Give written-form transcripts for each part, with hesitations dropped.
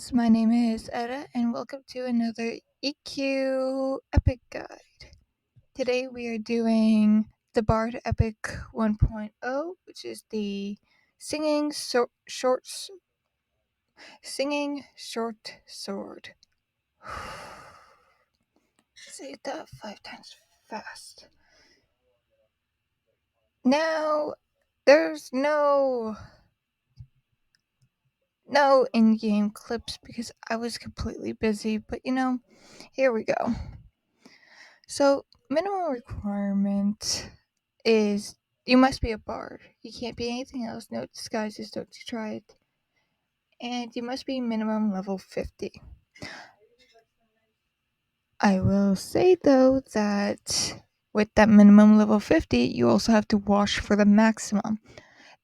friends, my name is Etta, and welcome to another EQ Epic Guide. Today we are doing the Bard Epic 1.0, which is the Singing Short Sword. Say that 5 times fast. Now, there's no in-game clips because I was completely busy, but here we go. So, minimum requirement is you must be a bard. You can't be anything else. No disguises, don't you try it. And you must be minimum level 50. I will say though that with that minimum level 50, you also have to wash for the maximum.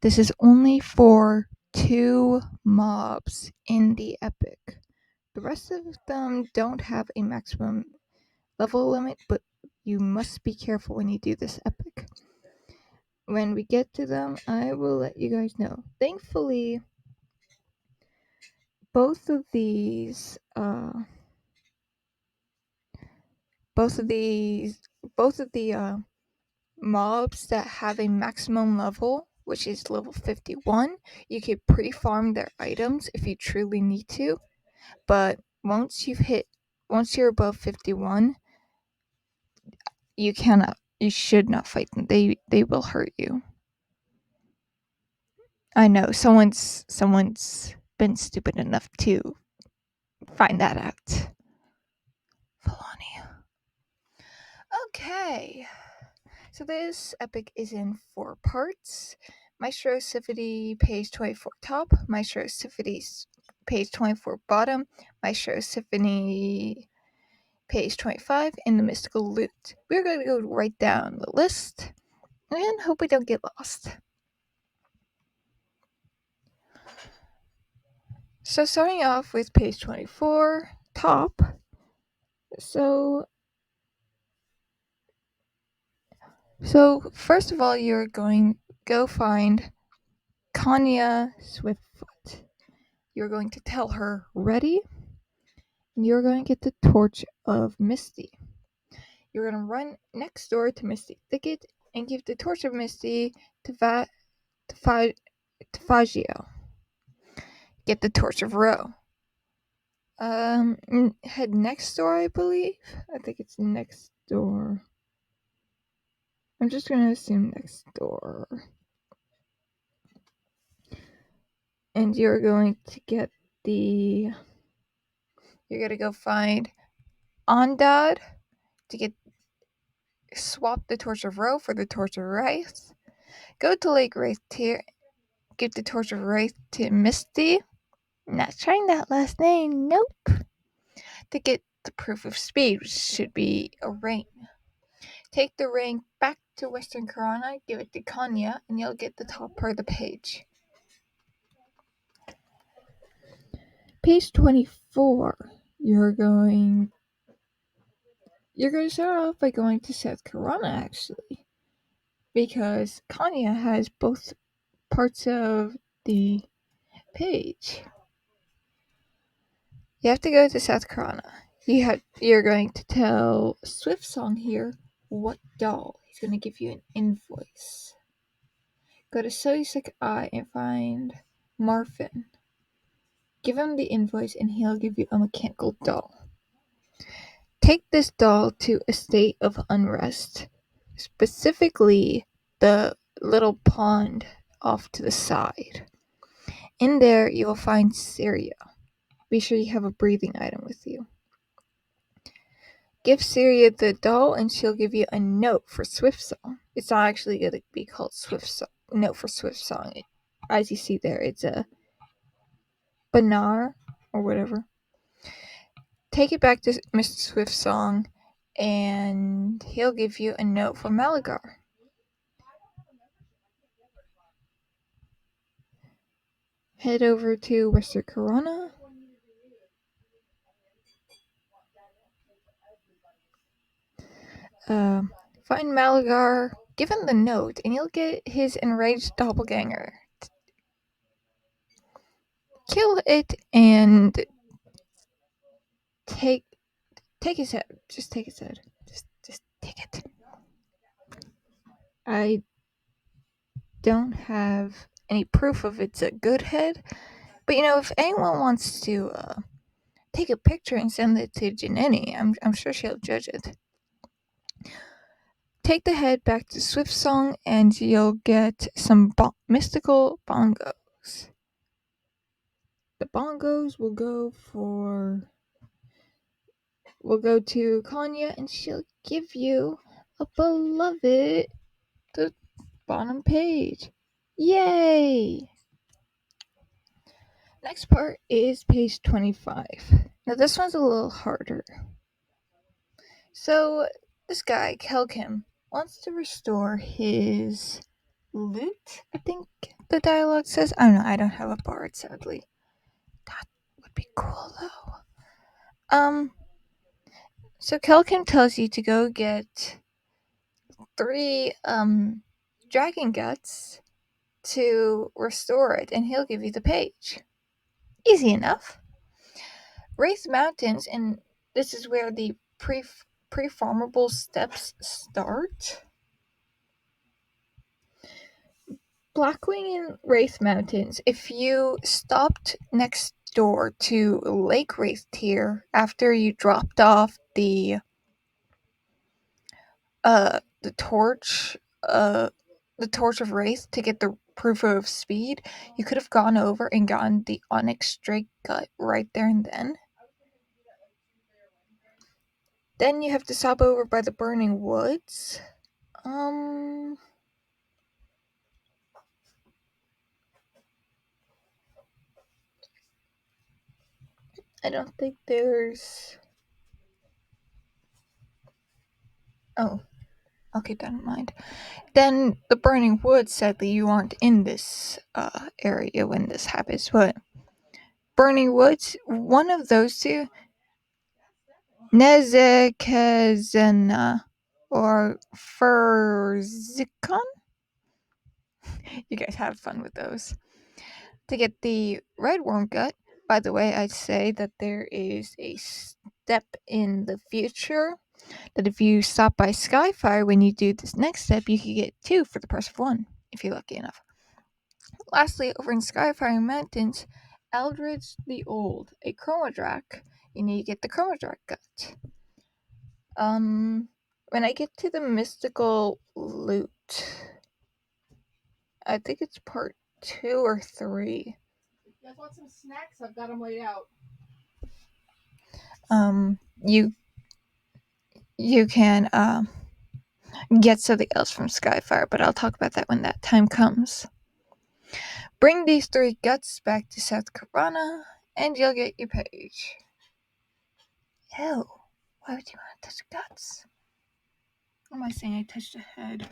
This is only for 2 mobs in the epic. The rest of them don't have a maximum level limit, but you must be careful when you do this epic. When we get to them, I will let you guys know. Thankfully, both of the mobs that have a maximum level, which is level 51, you can pre-farm their items if you truly need to. But once you're above 51, you should not fight them. They will hurt you. I know someone's been stupid enough to find that out. Filani. Okay. So this epic is in 4 parts. Maestro Symphony page 24 top, Maestro Symphony page 24 bottom, Maestro Symphony page 25, and the mystical loot. We're going to go right down the list and hope we don't get lost. So starting off with page 24 top. So first of all, you're going to go find Kanya Swiftfoot. You're going to tell her, ready? And you're going to get the torch of Misty. You're going to run next door to Misty Thicket and give the torch of Misty to Fagio. Get the torch of Ro. Head next door, I believe. I think it's next door. I'm just going to assume next door. And you're going to get you're going to go find Ondad to swap the torch of Ro for the torch of Wraith. Go to Lake Wraith Tier, give the torch of Wraith to Misty. Not trying that last name, nope. To get the proof of speed, which should be a ring. Take the ring back to Western Corona, give it to Kanya, and you'll get the top part of the page. Page 24, you're going to start off by going to South Corona, actually, because Kanya has both parts of the page. You have to go to South Corona. You're going to tell Swiftsong here what doll. He's going to give you an invoice. Go to Soysek Eye and find Marfin. Give him the invoice and he'll give you a mechanical doll. Take this doll to a state of unrest, specifically the little pond off to the side. In there, you will find Syria. Be sure you have a breathing item with you. Give Syria the doll and she'll give you a note for Swiftsong. It's not actually going to be called Note for Swiftsong. As you see there, it's a Banar or whatever. Take it back to Mr. Swiftsong and he'll give you a note for Malagar. Head over to Western Corona. Find Malagar, give him the note, and you'll get his enraged doppelganger. Kill it and take his head. Just take his head. Just take it. I don't have any proof of it's a good head, but if anyone wants to take a picture and send it to Janini, I'm sure she'll judge it. Take the head back to Swift Song and you'll get some mystical bongos. The bongos will go to Kanya and she'll give you a beloved the bottom page. Yay! Next part is page 25. Now this one's a little harder. So this guy, Kelkim, wants to restore his lute, I think the dialogue says. I don't know, I don't have a bard, sadly. That would be cool though. So Kelkim tells you to go get 3 dragon guts to restore it, and he'll give you the page. Easy enough. Wraith Mountains, and this is where the pre-farmable steps start. Blackwing and Wraith Mountains. If you stopped next door to Lake Wraith Tier after you dropped off the torch of Wraith to get the proof of speed, you could have gone over and gotten the Onyx Drake gut right there and then. Then you have to stop over by the Burning Woods. I don't think there's... Oh, okay, never mind. Then the Burning Woods, sadly, you aren't in this area when this happens, but Burning Woods, one of those two, Nezekezena or Furzikon. You guys have fun with those. To get the red worm gut, by the way, I'd say that there is a step in the future that if you stop by Skyfire when you do this next step, you can get 2 for the price of 1, if you're lucky enough. Lastly, over in Skyfire Mountains, Eldridge the Old, a Chromodrak, you need to get the Chromodrak gut. When I get to the mystical loot, I think it's part 2 or 3. You guys want some snacks? I've got them laid out. You can get something else from Skyfire, but I'll talk about that when that time comes. Bring these 3 guts back to South Karana, and you'll get your page. Ew, why would you want to touch guts? What am I saying? I touched a head.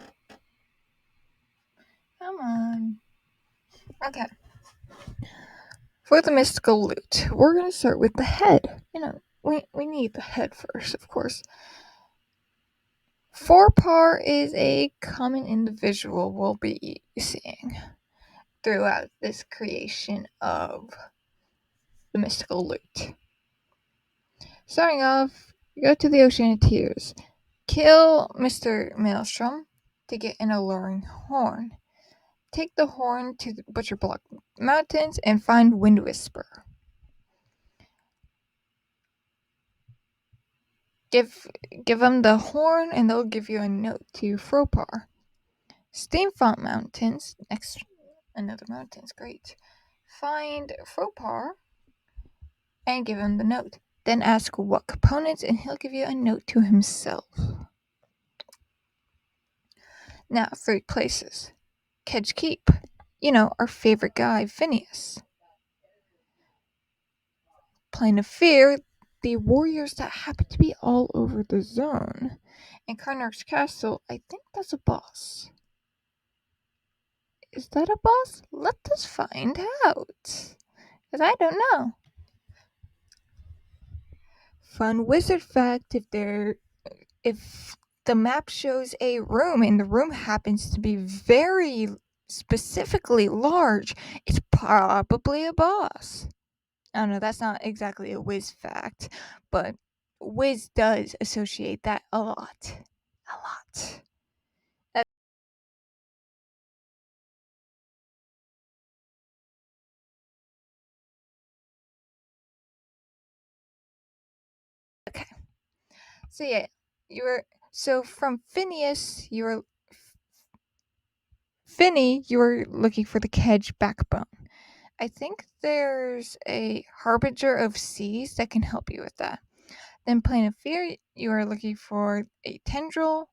Come on. Okay. For the mystical loot, we're going to start with the head. We need the head first, of course. 4-par is a common individual we'll be seeing throughout this creation of the mystical loot. Starting off, you go to the Ocean of Tears. Kill Mr. Maelstrom to get an alluring horn. Take the horn to the Butcher Block Mountains and find Wind Whisper. Give them the horn and they'll give you a note to Fropar. Steamfont Mountains, next another mountain's great. Find Fropar and give him the note. Then ask what components and he'll give you a note to himself. Now, 3 places. Kedge Keep. Our favorite guy, Phineas. Plane of Fear, the warriors that happen to be all over the zone. And Karnark's Castle, I think that's a boss. Is that a boss? Let us find out. Because I don't know. Fun wizard fact, if the map shows a room and the room happens to be very specifically large, it's probably a boss. I don't know, that's not exactly a whiz fact, but whiz does associate that a lot. A lot. Okay. So yeah, you were so from Finny, you were looking for the kedge backbone. I think there's a harbinger of seas that can help you with that. Then Plane of Fear, you are looking for a tendril,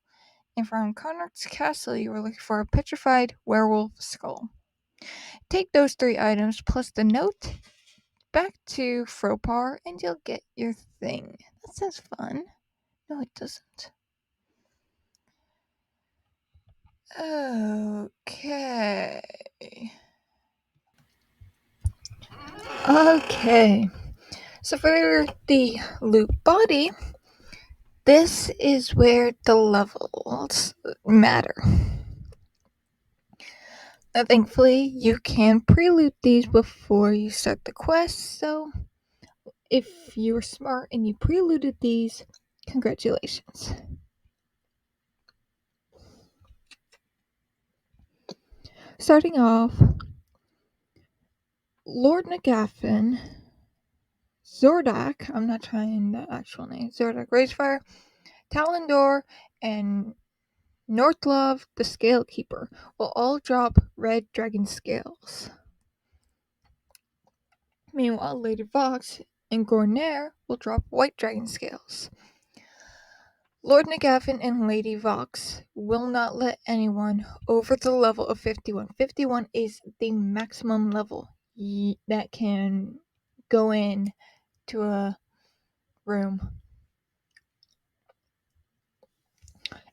and from Connacht's Castle, you are looking for a petrified werewolf skull. Take those 3 items plus the note back to Fropar, and you'll get your thing. That sounds fun. No, it doesn't. Okay. Okay. So for the loop body, this is where the levels matter. Now, thankfully, you can preloot these before you start the quest, so if you were smart and you prelooted these, congratulations. Starting off, Lord Nagaffin, Zordak, I'm not trying the actual name, Zordak Ragefire, Talendor, and Northlove the Scale Keeper will all drop red dragon scales. Meanwhile, Lady Vox and Gornair will drop white dragon scales. Lord Nagaffin and Lady Vox will not let anyone over the level of 51. 51 is the maximum level that can go in to a room.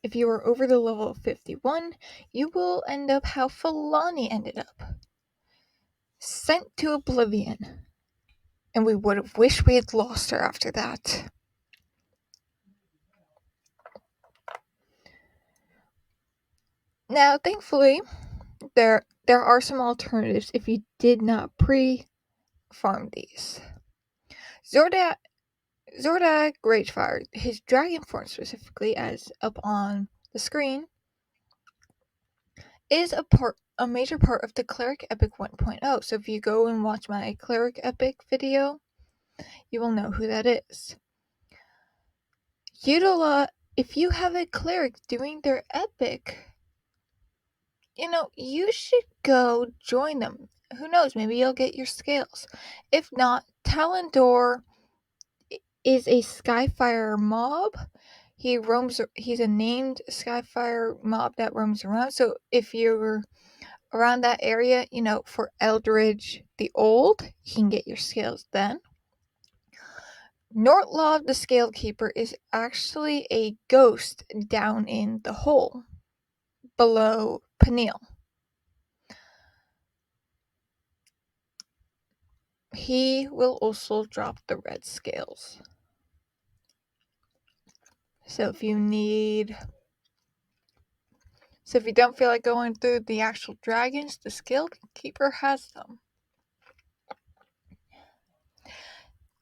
If you are over the level of 51, you will end up how Falani ended up. Sent to oblivion. And we would have wished we had lost her after that. Now, thankfully, there are some alternatives if you did not pre-farm these. Zordak Ragefire, his dragon form specifically, as up on the screen, is a major part of the Cleric Epic 1.0. So if you go and watch my Cleric Epic video, you will know who that is. If you have a cleric doing their epic, you should go join them. Who knows, maybe you'll get your scales. If not, Talendor is a Skyfire mob. He's a named Skyfire mob that roams around. So if you're around that area, for Eldridge the Old, you can get your scales then. Nortlaw the Scale Keeper is actually a ghost down in the hole below Peniel. He will also drop the red scales. So if you don't feel like going through the actual dragons, the Scale Keeper has them.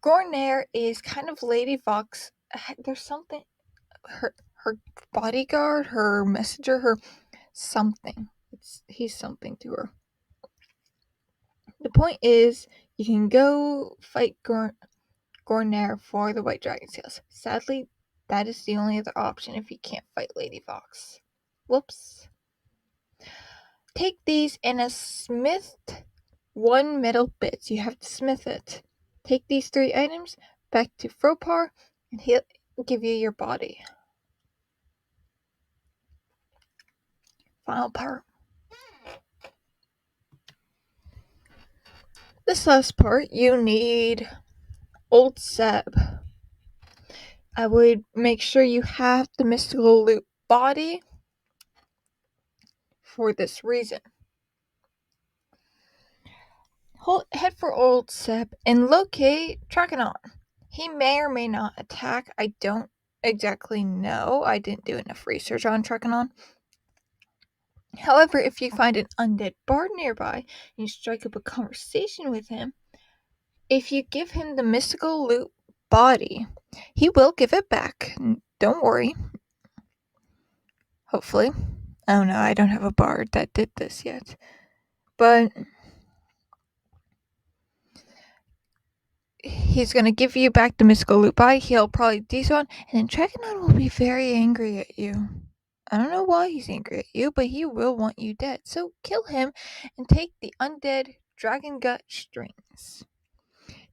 Gornair is kind of Lady Vox. There's something, her bodyguard, her messenger, her something. He's something to her. The point is, you can go fight Gornair for the white dragon scales. Sadly, that is the only other option if you can't fight Lady Vox. Whoops. Take these in a smithed 1 metal bits. You have to smith it. Take these 3 items back to Fropar, and he'll give you your body. Final part. This last part, you need Old Seb. I would make sure you have the mystical loot body for this reason. Head for Old Seb and locate Trachanon. He may or may not attack. I don't exactly know. I didn't do enough research on Trachanon. However, if you find an undead bard nearby and you strike up a conversation with him, If you give him the mystical loot body, he will give it back. Don't worry. Hopefully. Oh no, I don't have a bard that did this yet. But he's gonna give you back the mystical loot body. He'll probably despawn, and then Dragonaut will be very angry at you. I don't know why he's angry at you, but he will want you dead. So kill him and take the undead dragon gut strings.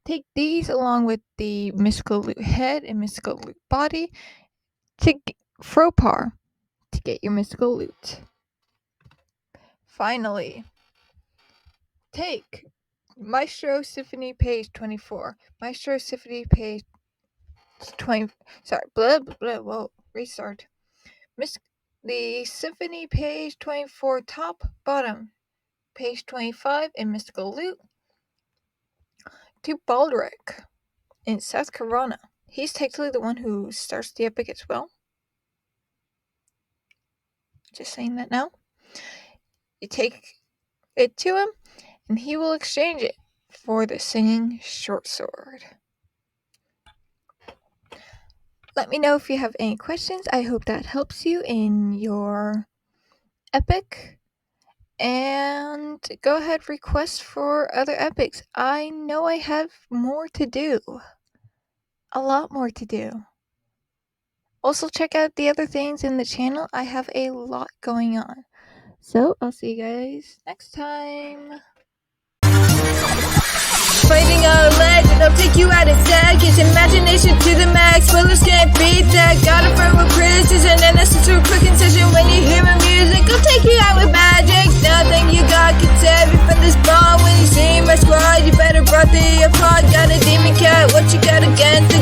Take these along with the mystical loot head and mystical loot body to Fropar to get your mystical loot. Finally, take Maestro Symphony page 24. Maestro Symphony page 20. Sorry, blah, blah, blah. Whoa, restart. The Symphony page 24, top, bottom. Page 25 in Mystical Loot. To Baldric in South Carolina. He's technically the one who starts the epic as well. Just saying that now. You take it to him, and he will exchange it for the Singing Short Sword. Let me know if you have any questions. I hope that helps you in your epic. And go ahead, request for other epics. I know I have more to do. A lot more to do. Also, check out the other things in the channel. I have a lot going on. So, I'll see you guys next time. Fighting a legend, I'll take you out in seconds. Imagination to the max, spoilers can't beat that. Got a firm with precision and a sister quick incision. When you hear my music, I'll take you out with magic. Nothing you got can save you from this ball. When you see my squad, you better brought the apart. Got a demon cat, what you got against